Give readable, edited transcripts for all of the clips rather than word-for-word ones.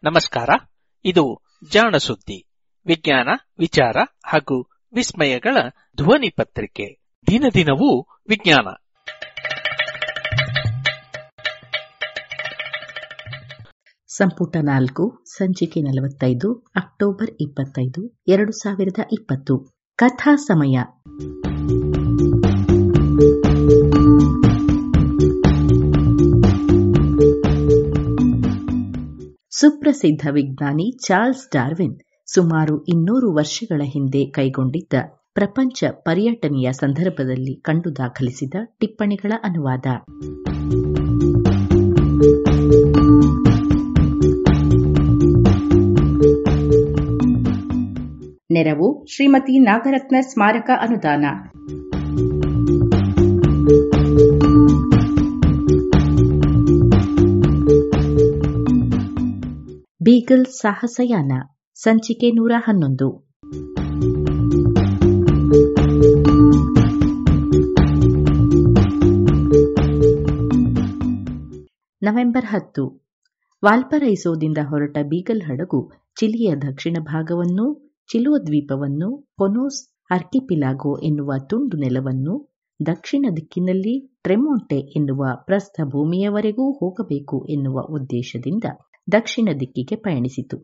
ನಮಸ್ಕಾರ. ಇದು ಜಾಣ ಸುದ್ದಿ, ವಿಜ್ಞಾನ, ವಿಚಾರ ಹಾಗೂ ವಿಸ್ಮಯಗಳ ಧ್ವನಿ ಪತ್ರಿಕೆ. ದಿನದಿನವೂ ವಿಜ್ಞಾನ. ಸಂಪುಟ 4, ಸಂಚಿಕೆ 45, ಅಕ್ಟೋಬರ್ 25, 2020. ಕಥಾ ಸಮಯ. ಸುಪ್ರಸಿದ್ಧ ವಿಜ್ಞಾನಿ ಚಾರ್ಲ್ಸ್ ಡಾರ್ವಿನ್ ಸುಮಾರು 200 ವರ್ಷಗಳ ಹಿಂದೆ ಕೈಗೊಂಡಿದ್ದ ಪ್ರಪಂಚ ಪರ್ಯಟನೆಯ ಸಂದರ್ಭದಲ್ಲಿ ಕಂಡು ದಾಖಲಿಸಿದ ಟಿಪ್ಪಣಿಗಳ ಅನುವಾದ. ನೆರವು ಶ್ರೀಮತಿ ನಾಗರತ್ನ ಸ್ಮಾರಕ ಅನುದಾನ. ಬೀಗಲ್ ಸಾಹಸಯಾನ, ಸಂಚಿಕೆ 111. ನವೆಂಬರ್ 10. ವಾಲ್ಪರೈಸೋದಿಂದ ಹೊರಟ ಬೀಗಲ್ ಹಡಗು ಚಿಲಿಯ ದಕ್ಷಿಣ ಭಾಗವನ್ನು, ಚಿಲೋ ದ್ವೀಪವನ್ನು, ಕೊನೋಸ್ ಆರ್ಕಿಪಿಲಾಗೋ ಎನ್ನುವ ತುಂಡು ನೆಲವನ್ನು, ದಕ್ಷಿಣ ದಿಕ್ಕಿನಲ್ಲಿ ಟ್ರೆಮೊಂಟೆ ಎನ್ನುವ ಪ್ರಸ್ಥಭೂಮಿಯವರೆಗೂ ಹೋಗಬೇಕು ಎನ್ನುವ ಉದ್ದೇಶದಿಂದ ದಕ್ಷಿಣ ದಿಕ್ಕಿಗೆ ಪಯಣಿಸಿತು.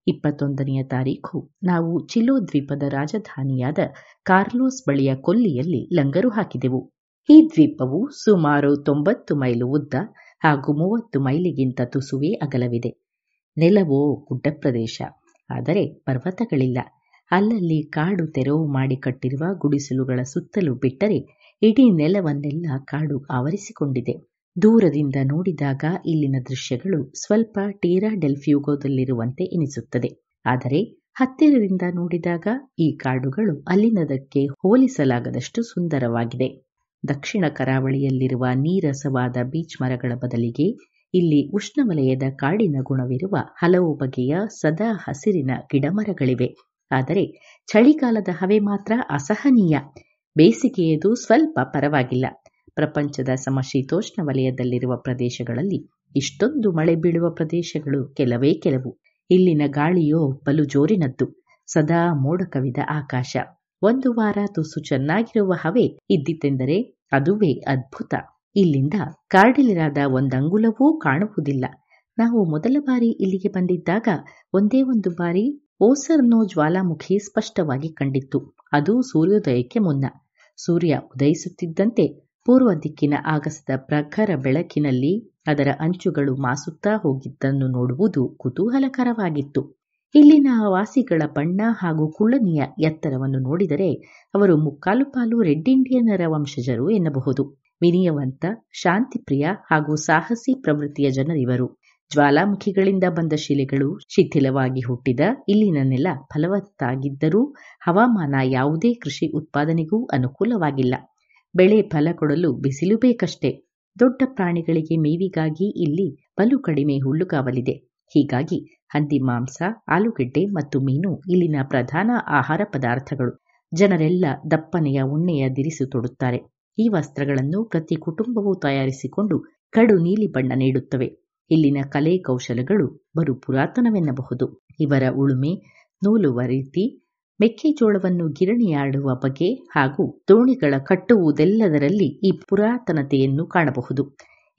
21ನೆಯ ತಾರೀಖು ನಾವು ಚಿಲೋ ದ್ವೀಪದ ರಾಜಧಾನಿಯಾದ ಕಾರ್ಲೋಸ್ ಬಳಿಯ ಕೊಲ್ಲಿಯಲ್ಲಿ ಲಂಗರು ಹಾಕಿದೆವು. ಈ ದ್ವೀಪವು ಸುಮಾರು 90 ಮೈಲು ಉದ್ದ ಹಾಗೂ 30 ಮೈಲಿಗಿಂತ ತುಸುವೇ ಅಗಲವಿದೆ. ನೆಲವೋ ಗುಡ್ಡ ಪ್ರದೇಶ, ಆದರೆ ಪರ್ವತಗಳಿಲ್ಲ. ಅಲ್ಲಲ್ಲಿ ಕಾಡು ತೆರವು ಮಾಡಿ ಕಟ್ಟಿರುವ ಗುಡಿಸಲುಗಳ ಸುತ್ತಲೂ ಬಿಟ್ಟರೆ ಇಡೀ ನೆಲವನ್ನೆಲ್ಲ ಕಾಡು ಆವರಿಸಿಕೊಂಡಿದೆ. ದೂರದಿಂದ ನೋಡಿದಾಗ ಇಲ್ಲಿನ ದೃಶ್ಯಗಳು ಸ್ವಲ್ಪ ಟೀರಾ ಡೆಲ್ ಫ್ಯೂಗೋದಲ್ಲಿರುವಂತೆ ಎನಿಸುತ್ತದೆ. ಆದರೆ ಹತ್ತಿರದಿಂದ ನೋಡಿದಾಗ ಈ ಕಾಡುಗಳು ಅಲ್ಲಿನದಕ್ಕೆ ಹೋಲಿಸಲಾಗದಷ್ಟು ಸುಂದರವಾಗಿದೆ. ದಕ್ಷಿಣ ಕರಾವಳಿಯಲ್ಲಿರುವ ನೀರಸವಾದ ಬೀಚ್ ಮರಗಳ ಬದಲಿಗೆ ಇಲ್ಲಿ ಉಷ್ಣವಲಯದ ಕಾಡಿನ ಗುಣವಿರುವ ಹಲವು ಬಗೆಯ ಸದಾ ಹಸಿರಿನ ಗಿಡಮರಗಳಿವೆ. ಆದರೆ ಚಳಿಗಾಲದ ಹವೆ ಮಾತ್ರ ಅಸಹನೀಯ. ಬೇಸಿಗೆಯದು ಸ್ವಲ್ಪ ಪರವಾಗಿಲ್ಲ. ಪ್ರಪಂಚದ ಸಮಶೀತೋಷ್ಣ ವಲಯದಲ್ಲಿರುವ ಪ್ರದೇಶಗಳಲ್ಲಿ ಇಷ್ಟೊಂದು ಮಳೆ ಬೀಳುವ ಪ್ರದೇಶಗಳು ಕೆಲವೇ ಕೆಲವು. ಇಲ್ಲಿನ ಗಾಳಿಯೋ ಬಲು ಜೋರಿನದ್ದು. ಸದಾ ಮೋಡ ಕವಿದ ಆಕಾಶ. ಒಂದು ವಾರ ತುಸು ಚೆನ್ನಾಗಿರುವ ಹವೆ ಇದ್ದಿತೆಂದರೆ ಅದುವೇ ಅದ್ಭುತ. ಇಲ್ಲಿಂದ ಕಾರ್ಡಿಲಿರಾದ ಒಂದಂಗುಲವೂ ಕಾಣುವುದಿಲ್ಲ. ನಾವು ಮೊದಲ ಬಾರಿ ಇಲ್ಲಿಗೆ ಬಂದಿದ್ದಾಗ ಒಂದೇ ಒಂದು ಬಾರಿ ಓಸರ್ನೋ ಜ್ವಾಲಾಮುಖಿ ಸ್ಪಷ್ಟವಾಗಿ ಕಂಡಿತ್ತು. ಅದು ಸೂರ್ಯೋದಯಕ್ಕೆ ಮುನ್ನ. ಸೂರ್ಯ ಉದಯಿಸುತ್ತಿದ್ದಂತೆ ಪೂರ್ವ ದಿಕ್ಕಿನ ಆಗಸದ ಪ್ರಖರ ಬೆಳಕಿನಲ್ಲಿ ಅದರ ಅಂಚುಗಳು ಮಾಸುತ್ತಾ ಹೋಗಿದ್ದನ್ನು ನೋಡುವುದು ಕುತೂಹಲಕರವಾಗಿತ್ತು. ಇಲ್ಲಿನ ವಾಸಿಗಳ ಬಣ್ಣ ಹಾಗೂ ಕುಳ್ಳನೆಯ ಎತ್ತರವನ್ನು ನೋಡಿದರೆ ಅವರು ಮುಕ್ಕಾಲು ಪಾಲು ರೆಡ್ ಇಂಡಿಯನ್ನರ ವಂಶಜರು ಎನ್ನಬಹುದು. ವಿನಯವಂತ, ಶಾಂತಿಪ್ರಿಯ ಹಾಗೂ ಸಾಹಸಿ ಪ್ರವೃತ್ತಿಯ ಜನರಿವರು. ಜ್ವಾಲಾಮುಖಿಗಳಿಂದ ಬಂದ ಶಿಲೆಗಳು, ಶಿಥಿಲವಾಗಿ ಹುಟ್ಟಿದ ಇಲ್ಲಿನ ನೆಲ ಫಲವತ್ತಾಗಿದ್ದರೂ ಹವಾಮಾನ ಯಾವುದೇ ಕೃಷಿ ಉತ್ಪಾದನೆಗೂ ಅನುಕೂಲವಾಗಿಲ್ಲ. ಬೆಳೆ ಫಲ ಕೊಡಲು ಬಿಸಿಲು ಬೇಕಷ್ಟೇ. ದೊಡ್ಡ ಪ್ರಾಣಿಗಳಿಗೆ ಮೇವಿಗಾಗಿ ಇಲ್ಲಿ ಬಲು ಕಡಿಮೆ ಹುಲ್ಲುಗಾವಲಿದೆ. ಹೀಗಾಗಿ ಹಂದಿ ಮಾಂಸ, ಆಲೂಗೆಡ್ಡೆ ಮತ್ತು ಮೀನು ಇಲ್ಲಿನ ಪ್ರಧಾನ ಆಹಾರ ಪದಾರ್ಥಗಳು. ಜನರೆಲ್ಲ ದಪ್ಪನೆಯ ಉಣ್ಣೆಯ ದಿರಿಸು ತೊಡುತ್ತಾರೆ. ಈ ವಸ್ತ್ರಗಳನ್ನು ಪ್ರತಿ ಕುಟುಂಬವೂ ತಯಾರಿಸಿಕೊಂಡು ಕಡು ನೀಲಿ ಬಣ್ಣ ನೀಡುತ್ತವೆ. ಇಲ್ಲಿನ ಕಲೆ ಕೌಶಲಗಳು ಬರು ಪುರಾತನವೆನ್ನಬಹುದು. ಇವರ ಉಳುಮೆ, ನೂಲುವ ರೀತಿ, ಮೆಕ್ಕೆಜೋಳವನ್ನು ಗಿರಣಿಯಾಡುವ ಬಗೆ ಹಾಗೂ ದೋಣಿಗಳ ಕಟ್ಟುವುದೆಲ್ಲದರಲ್ಲಿ ಈ ಪುರಾತನತೆಯನ್ನು ಕಾಣಬಹುದು.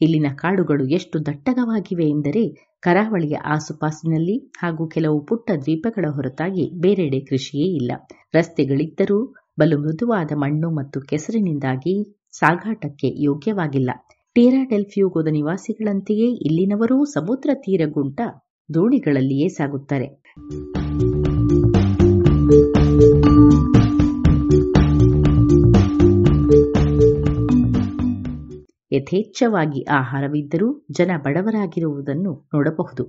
ಇಲ್ಲಿನ ಕಾಡುಗಳು ಎಷ್ಟು ದಟ್ಟವಾಗಿವೆ ಎಂದರೆ ಕರಾವಳಿಯ ಆಸುಪಾಸಿನಲ್ಲಿ ಹಾಗೂ ಕೆಲವು ಪುಟ್ಟ ದ್ವೀಪಗಳ ಹೊರತಾಗಿ ಬೇರೆಡೆ ಕೃಷಿಯೇ ಇಲ್ಲ. ರಸ್ತೆಗಳಿದ್ದರೂ ಬಲು ಮೃದುವಾದ ಮಣ್ಣು ಮತ್ತು ಕೆಸರಿನಿಂದಾಗಿ ಸಾಗಾಟಕ್ಕೆ ಯೋಗ್ಯವಾಗಿಲ್ಲ. ಟೀರಾ ಡೆಲ್ ಫ್ಯೂಗೋದ ನಿವಾಸಿಗಳಂತೆಯೇ ಇಲ್ಲಿನವರೂ ಸಮುದ್ರ ತೀರಗುಂಟ ದೋಣಿಗಳಲ್ಲಿಯೇ ಸಾಗುತ್ತಾರೆ. ಯಥೇಚ್ಛವಾಗಿ ಆಹಾರವಿದ್ದರೂ ಜನ ಬಡವರಾಗಿರುವುದನ್ನು ನೋಡಬಹುದು.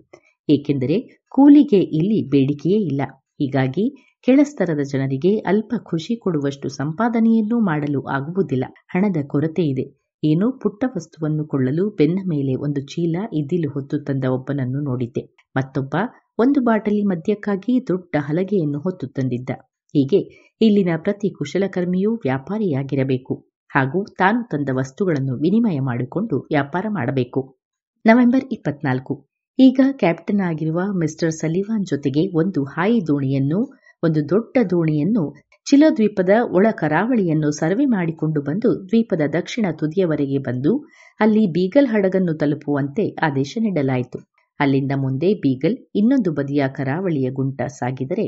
ಏಕೆಂದರೆ ಕೂಲಿಗೆ ಇಲ್ಲಿ ಬೇಡಿಕೆಯೇ ಇಲ್ಲ. ಹೀಗಾಗಿ ಕೆಳಸ್ತರದ ಜನರಿಗೆ ಅಲ್ಪ ಖುಷಿ ಕೊಡುವಷ್ಟು ಸಂಪಾದನೆಯನ್ನೂ ಮಾಡಲು ಆಗುವುದಿಲ್ಲ. ಹಣದ ಕೊರತೆ ಇದೆ. ಏನೋ ಪುಟ್ಟ ವಸ್ತುವನ್ನು ಕೊಳ್ಳಲು ಬೆನ್ನ ಮೇಲೆ ಒಂದು ಚೀಲ ಇದ್ದಿಲು ಹೊತ್ತು ತಂದ ಒಬ್ಬನನ್ನು ನೋಡಿದ್ದೆ. ಮತ್ತೊಬ್ಬ ಒಂದು ಬಾಟಲಿ ಮದ್ಯಕ್ಕಾಗಿ ದೊಡ್ಡ ಹಲಗೆಯನ್ನು ಹೊತ್ತು ತಂದಿದ್ದ. ಹೀಗೆ ಇಲ್ಲಿನ ಪ್ರತಿ ಕುಶಲಕರ್ಮಿಯೂ ವ್ಯಾಪಾರಿಯಾಗಿರಬೇಕು ಹಾಗೂ ತಾನು ತಂದ ವಸ್ತುಗಳನ್ನು ವಿನಿಮಯ ಮಾಡಿಕೊಂಡು ವ್ಯಾಪಾರ ಮಾಡಬೇಕು. ನವೆಂಬರ್ 24. ಈಗ ಕ್ಯಾಪ್ಟನ್ ಆಗಿರುವ ಮಿಸ್ಟರ್ ಸಲಿವಾನ್ ಜೊತೆಗೆ ಒಂದು ಹಾಯಿ ದೋಣಿಯನ್ನು, ಒಂದು ದೊಡ್ಡ ದೋಣಿಯನ್ನು, ಚಿಲೋ ದ್ವೀಪದ ಒಳ ಕರಾವಳಿಯನ್ನು ಸರ್ವೆ ಮಾಡಿಕೊಂಡು ಬಂದು ದ್ವೀಪದ ದಕ್ಷಿಣ ತುದಿಯವರೆಗೆ ಬಂದು ಅಲ್ಲಿ ಬೀಗಲ್ ಹಡಗನ್ನು ತಲುಪುವಂತೆ ಆದೇಶ ನೀಡಲಾಯಿತು. ಅಲ್ಲಿಂದ ಮುಂದೆ ಬೀಗಲ್ ಇನ್ನೊಂದು ಬದಿಯ ಕರಾವಳಿಯ ಗುಂಟ ಸಾಗಿದರೆ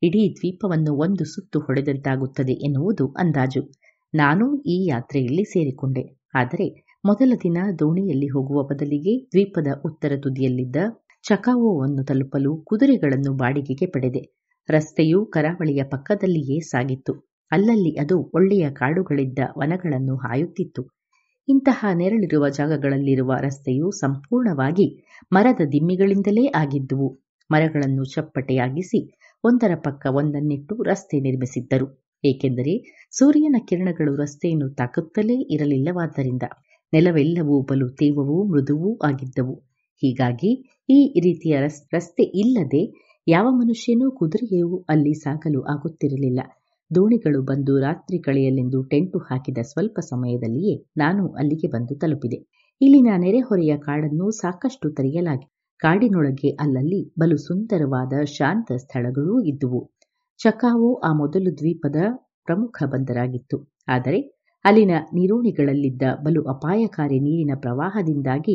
ಇಡೀ ದ್ವೀಪವನ್ನು ಒಂದು ಸುತ್ತು ಹೊಡೆದಂತಾಗುತ್ತದೆ ಎನ್ನುವುದು ಅಂದಾಜು. ನಾನು ಈ ಯಾತ್ರೆಯಲ್ಲಿ ಸೇರಿಕೊಂಡೆ. ಆದರೆ ಮೊದಲ ದಿನ ದೋಣಿಯಲ್ಲಿ ಹೋಗುವ ಬದಲಿಗೆ ದ್ವೀಪದ ಉತ್ತರ ತುದಿಯಲ್ಲಿದ್ದ ಚಕಾವೋವನ್ನು ತಲುಪಲು ಕುದುರೆಗಳನ್ನು ಬಾಡಿಗೆಗೆ ಪಡೆದೆ. ರಸ್ತೆಯು ಕರಾವಳಿಯ ಪಕ್ಕದಲ್ಲಿಯೇ ಸಾಗಿತ್ತು. ಅಲ್ಲಲ್ಲಿ ಅದು ಒಳ್ಳೆಯ ಕಾಡುಗಳಿದ್ದ ವನಗಳನ್ನು ಹಾಯುತ್ತಿತ್ತು. ಇಂತಹ ನೆರಳಿರುವ ಜಾಗಗಳಲ್ಲಿರುವ ರಸ್ತೆಯು ಸಂಪೂರ್ಣವಾಗಿ ಮರದ ದಿಮ್ಮಿಗಳಿಂದಲೇ ಆಗಿದ್ದುವು. ಮರಗಳನ್ನು ಚಪ್ಪಟೆಯಾಗಿಸಿ ಒಂದರ ಪಕ್ಕ ಒಂದನ್ನಿಟ್ಟು ರಸ್ತೆ ನಿರ್ಮಿಸಿದ್ದರು. ಏಕೆಂದರೆ ಸೂರ್ಯನ ಕಿರಣಗಳು ರಸ್ತೆಯನ್ನು ತಾಕುತ್ತಲೇ ಇರಲಿಲ್ಲವಾದ್ದರಿಂದ. ನೆಲವೆಲ್ಲವೂ ಬಲು ತೇವವೂ ಮೃದುವೂ ಆಗಿದ್ದವು. ಹೀಗಾಗಿ ಈ ರೀತಿಯ ರಸ್ತೆ ಇಲ್ಲದೆ ಯಾವ ಮನುಷ್ಯನೂ ಕುದುರೆಯೂ ಅಲ್ಲಿ ಸಾಗಲು ಆಗುತ್ತಿರಲಿಲ್ಲ. ದೋಣಿಗಳು ಬಂದು ರಾತ್ರಿ ಕಳೆಯಲೆಂದು ಟೆಂಟು ಹಾಕಿದ ಸ್ವಲ್ಪ ಸಮಯದಲ್ಲಿಯೇ ನಾನು ಅಲ್ಲಿಗೆ ಬಂದು ತಲುಪಿದೆ. ಇಲ್ಲಿನ ನೆರೆಹೊರೆಯ ಕಾಡನ್ನು ಸಾಕಷ್ಟು ತೆರೆಯಲಾಗಿದೆ. ಕಾಡಿನೊಳಗೆ ಅಲ್ಲಲ್ಲಿ ಬಲು ಸುಂದರವಾದ ಶಾಂತ ಸ್ಥಳಗಳೂ ಇದ್ದುವು. ಚಕಾವೋ ಆ ಮೊದಲು ದ್ವೀಪದ ಪ್ರಮುಖ ಬಂದರಾಗಿತ್ತು. ಆದರೆ ಅಲ್ಲಿನ ನೀರೋಣಿಗಳಲ್ಲಿದ್ದ ಬಲು ಅಪಾಯಕಾರಿ ನೀರಿನ ಪ್ರವಾಹದಿಂದಾಗಿ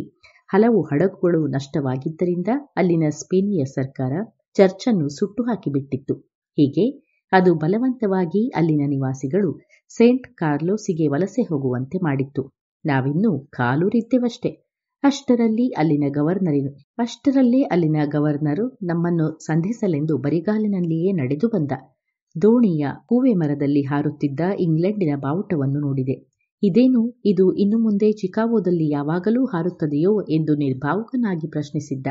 ಹಲವು ಹಡಗುಗಳು ನಷ್ಟವಾಗಿದ್ದರಿಂದ ಅಲ್ಲಿನ ಸ್ಪೇನಿಯ ಸರ್ಕಾರ ಚರ್ಚನ್ನು ಸುಟ್ಟು ಹಾಕಿಬಿಟ್ಟಿತ್ತು. ಹೀಗೆ ಅದು ಬಲವಂತವಾಗಿ ಅಲ್ಲಿನ ನಿವಾಸಿಗಳು ಸೇಂಟ್ ಕಾರ್ಲೋಸಿಗೆ ವಲಸೆ ಹೋಗುವಂತೆ ಮಾಡಿತ್ತು. ನಾವಿನ್ನೂ ಕಾಲೂರಿದ್ದೆವಷ್ಟೇ. ಅಷ್ಟರಲ್ಲೇ ಅಲ್ಲಿನ ಗವರ್ನರು ನಮ್ಮನ್ನು ಸಂಧಿಸಲೆಂದು ಬರಿಗಾಲಿನಲ್ಲಿಯೇ ನಡೆದು ಬಂದ. ದೋಣಿಯ ಹೂವೆ ಮರದಲ್ಲಿ ಹಾರುತ್ತಿದ್ದ ಇಂಗ್ಲೆಂಡಿನ ಬಾವುಟವನ್ನು ನೋಡಿದೆ. ಇದೇನು ಇದು ಇನ್ನು ಮುಂದೆ ಚಿಕಾಗೋದಲ್ಲಿ ಯಾವಾಗಲೂ ಹಾರುತ್ತದೆಯೋ ಎಂದು ನಿರ್ಭಾವುಕನಾಗಿ ಪ್ರಶ್ನಿಸಿದ್ದ.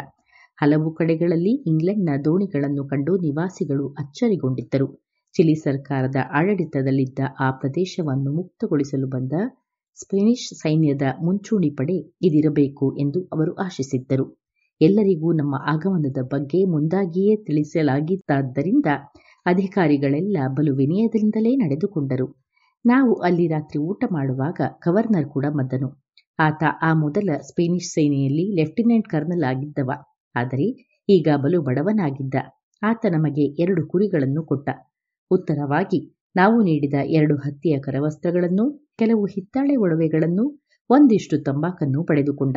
ಹಲವು ಕಡೆಗಳಲ್ಲಿ ಇಂಗ್ಲೆಂಡ್ನ ದೋಣಿಗಳನ್ನು ಕಂಡು ನಿವಾಸಿಗಳು ಅಚ್ಚರಿಗೊಂಡಿದ್ದರು. ಚಿಲಿ ಸರ್ಕಾರದ ಆಡಳಿತದಲ್ಲಿದ್ದ ಆ ಪ್ರದೇಶವನ್ನು ಮುಕ್ತಗೊಳಿಸಲು ಬಂದ ಸ್ಪೇನಿಷ್ ಸೈನ್ಯದ ಮುಂಚೂಣಿ ಪಡೆ ಇದಿರಬೇಕು ಎಂದು ಅವರು ಆಶಿಸಿದ್ದರು. ಎಲ್ಲರಿಗೂ ನಮ್ಮ ಆಗಮನದ ಬಗ್ಗೆ ಮುಂದಾಗಿಯೇ ತಿಳಿಸಲಾಗಿದ್ದರಿಂದ ಅಧಿಕಾರಿಗಳೆಲ್ಲ ಬಲು ವಿನಯದಿಂದಲೇ ನಡೆದುಕೊಂಡರು. ನಾವು ಅಲ್ಲಿ ರಾತ್ರಿ ಊಟ ಮಾಡುವಾಗ ಗವರ್ನರ್ ಕೂಡ ಬಂದನು. ಆತ ಆ ಮೊದಲ ಸ್ಪೇನಿಷ್ ಸೇನೆಯಲ್ಲಿ ಲೆಫ್ಟಿನೆಂಟ್ ಕರ್ನಲ್ ಆಗಿದ್ದವ. ಆದರೆ ಈಗ ಬಲು ಬಡವನಾಗಿದ್ದ. ಆತ ನಮಗೆ 2 ಕುರಿಗಳನ್ನು ಕೊಟ್ಟ. ಉತ್ತರವಾಗಿ ನಾವು ನೀಡಿದ 2 ಹತ್ತಿಯ ಕರವಸ್ತ್ರಗಳನ್ನು, ಕೆಲವು ಹಿತ್ತಾಳೆ ಒಡವೆಗಳನ್ನು, ಒಂದಿಷ್ಟು ತಂಬಾಕನ್ನು ಪಡೆದುಕೊಂಡ.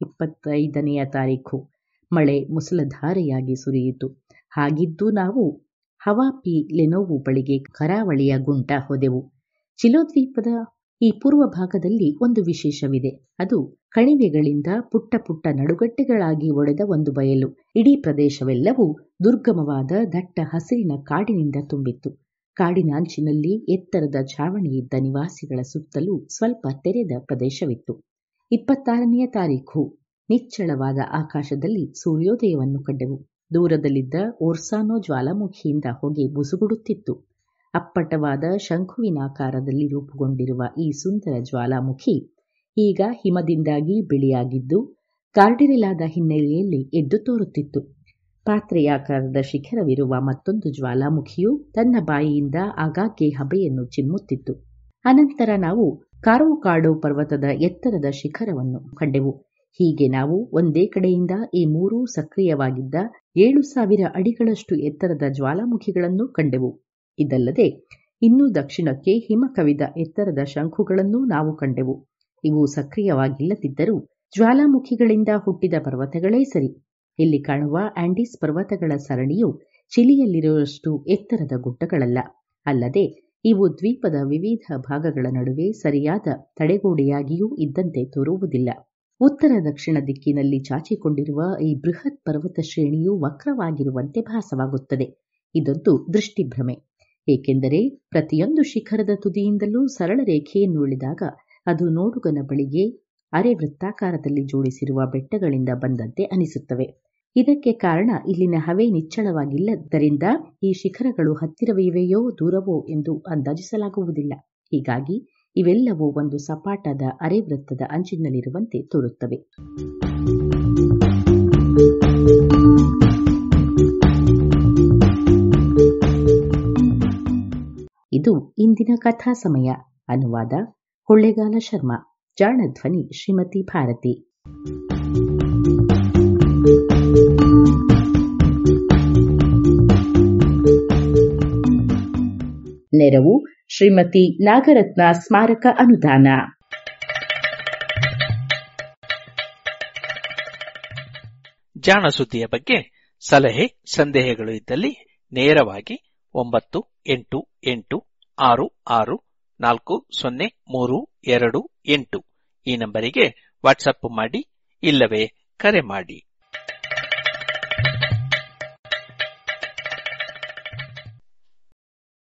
25ನೆಯ ತಾರೀಖು ಮಳೆ ಮುಸಲಧಾರೆಯಾಗಿ ಸುರಿಯಿತು. ಹಾಗಿದ್ದು ನಾವು ಹವಾಪಿ ಲೆನೋವು ಬಳಿಗೆ ಕರಾವಳಿಯ ಗುಂಟ ಹೋದೆವು. ಚಿಲೋ ದ್ವೀಪದ ಈ ಪೂರ್ವ ಭಾಗದಲ್ಲಿ ಒಂದು ವಿಶೇಷವಿದೆ. ಅದು ಕಣಿವೆಗಳಿಂದ ಪುಟ್ಟ ಪುಟ್ಟ ನಡುಗಡ್ಡೆಗಳಾಗಿ ಒಡೆದ ಒಂದು ಬಯಲು. ಇಡೀ ಪ್ರದೇಶವೆಲ್ಲವೂ ದುರ್ಗಮವಾದ ದಟ್ಟ ಹಸಿರಿನ ಕಾಡಿನಿಂದ ತುಂಬಿತ್ತು. ಕಾಡಿನಾಂಚಿನಲ್ಲಿ ಎತ್ತರದ ಛಾವಣಿಯಿದ್ದ ನಿವಾಸಿಗಳ ಸುತ್ತಲೂ ಸ್ವಲ್ಪ ತೆರೆದ ಪ್ರದೇಶವಿತ್ತು. 26ನೆಯ ತಾರೀಖು ನಿಚ್ಚಳವಾದ ಆಕಾಶದಲ್ಲಿ ಸೂರ್ಯೋದಯವನ್ನು ಕಂಡೆವು. ದೂರದಲ್ಲಿದ್ದ ಓರ್ಸಾನೋ ಜ್ವಾಲಾಮುಖಿಯಿಂದ ಹೊಗೆ ಬುಸುಗುಡುತ್ತಿತ್ತು. ಅಪ್ಪಟವಾದ ಶಂಖುವಿನಾಕಾರದಲ್ಲಿ ರೂಪುಗೊಂಡಿರುವ ಈ ಸುಂದರ ಜ್ವಾಲಾಮುಖಿ ಈಗ ಹಿಮದಿಂದಾಗಿ ಬಿಳಿಯಾಗಿದ್ದು ಕಾರ್ಡಿರೆಲಾದ ಹಿನ್ನೆಲೆಯಲ್ಲಿ ಎದ್ದು ತೋರುತ್ತಿತ್ತು. ಪಾತ್ರೆಯಾಕಾರದ ಶಿಖರವಿರುವ ಮತ್ತೊಂದು ಜ್ವಾಲಾಮುಖಿಯು ತನ್ನ ಬಾಯಿಯಿಂದ ಆಗಾಗ್ಗೆ ಹಬೆಯನ್ನು ಚಿಮ್ಮುತ್ತಿತ್ತು. ಅನಂತರ ನಾವು ಕಾರೋಕಾಡೋ ಪರ್ವತದ ಎತ್ತರದ ಶಿಖರವನ್ನು ಕಂಡೆವು. ಹೀಗೆ ನಾವು ಒಂದೇ ಕಡೆಯಿಂದ ಈ 3 ಸಕ್ರಿಯವಾಗಿದ್ದ 7,000 ಅಡಿಗಳಷ್ಟು ಎತ್ತರದ ಜ್ವಾಲಾಮುಖಿಗಳನ್ನು ಕಂಡೆವು. ಇದಲ್ಲದೆ ಇನ್ನೂ ದಕ್ಷಿಣಕ್ಕೆ ಹಿಮ ಕವಿದ ಎತ್ತರದ ಶಂಖುಗಳನ್ನೂ ನಾವು ಕಂಡೆವು. ಇವು ಸಕ್ರಿಯವಾಗಿಲ್ಲದಿದ್ದರೂ ಜ್ವಾಲಾಮುಖಿಗಳಿಂದ ಹುಟ್ಟಿದ ಪರ್ವತಗಳೇ ಸರಿ. ಇಲ್ಲಿ ಕಾಣುವ ಆಂಡೀಸ್ ಪರ್ವತಗಳ ಸರಣಿಯು ಚಿಲಿಯಲ್ಲಿರುವಷ್ಟು ಎತ್ತರದ ಗುಡ್ಡಗಳಲ್ಲ. ಅಲ್ಲದೆ ಇವು ದ್ವೀಪದ ವಿವಿಧ ಭಾಗಗಳ ನಡುವೆ ಸರಿಯಾದ ತಡೆಗೋಡೆಯಾಗಿಯೂ ಇದ್ದಂತೆ ತೋರುವುದಿಲ್ಲ. ಉತ್ತರ ದಕ್ಷಿಣ ದಿಕ್ಕಿನಲ್ಲಿ ಚಾಚಿಕೊಂಡಿರುವ ಈ ಬೃಹತ್ ಪರ್ವತ ಶ್ರೇಣಿಯು ವಕ್ರವಾಗಿರುವಂತೆ ಭಾಸವಾಗುತ್ತದೆ. ಇದೊಂದು ದೃಷ್ಟಿಭ್ರಮೆ. ಏಕೆಂದರೆ ಪ್ರತಿಯೊಂದು ಶಿಖರದ ತುದಿಯಿಂದಲೂ ಸರಳ ರೇಖೆಯನ್ನು ಎಳೆದಾಗ ಅದು ನೋಡುಗನ ಬಳಿಗೆ ಅರೆ ವೃತ್ತಾಕಾರದಲ್ಲಿ ಜೋಡಿಸಿರುವ ಬೆಟ್ಟಗಳಿಂದ ಬಂದಂತೆ ಅನಿಸುತ್ತವೆ. ಇದಕ್ಕೆ ಕಾರಣ ಇಲ್ಲಿನ ಹವೆ ನಿಚ್ಚಳವಾಗಿಲ್ಲದರಿಂದ ಈ ಶಿಖರಗಳು ಹತ್ತಿರವಿವೆಯೋ ದೂರವೋ ಎಂದು ಅಂದಾಜಿಸಲಾಗುವುದಿಲ್ಲ. ಹೀಗಾಗಿ ಇವೆಲ್ಲವೂ ಒಂದು ಸಪಾಟದ ಅರೆ ವೃತ್ತದ ಅಂಚಿನಲ್ಲಿರುವಂತೆ ತೋರುತ್ತವೆ. ಇದು ಇಂದಿನ ಕಥಾ ಸಮಯ. ಅನುವಾದ ಕೊಳ್ಳೇಗಾಲ ಶರ್ಮಾ. ಜಾಣ ಧ್ವನಿ ಶ್ರೀಮತಿ ಭಾರತಿ. ನೆರವು ಶ್ರೀಮತಿ ನಾಗರತ್ನ ಸ್ಮಾರಕ ಅನುದಾನ. ಜಾಣ ಸುದ್ದಿಯ ಬಗ್ಗೆ ಸಲಹೆ ಸಂದೇಹಗಳು ಇದ್ದಲ್ಲಿ ನೇರವಾಗಿ 9886640328 ಈ ನಂಬರಿಗೆ ವಾಟ್ಸಪ್ ಮಾಡಿ, ಇಲ್ಲವೇ ಕರೆ ಮಾಡಿ.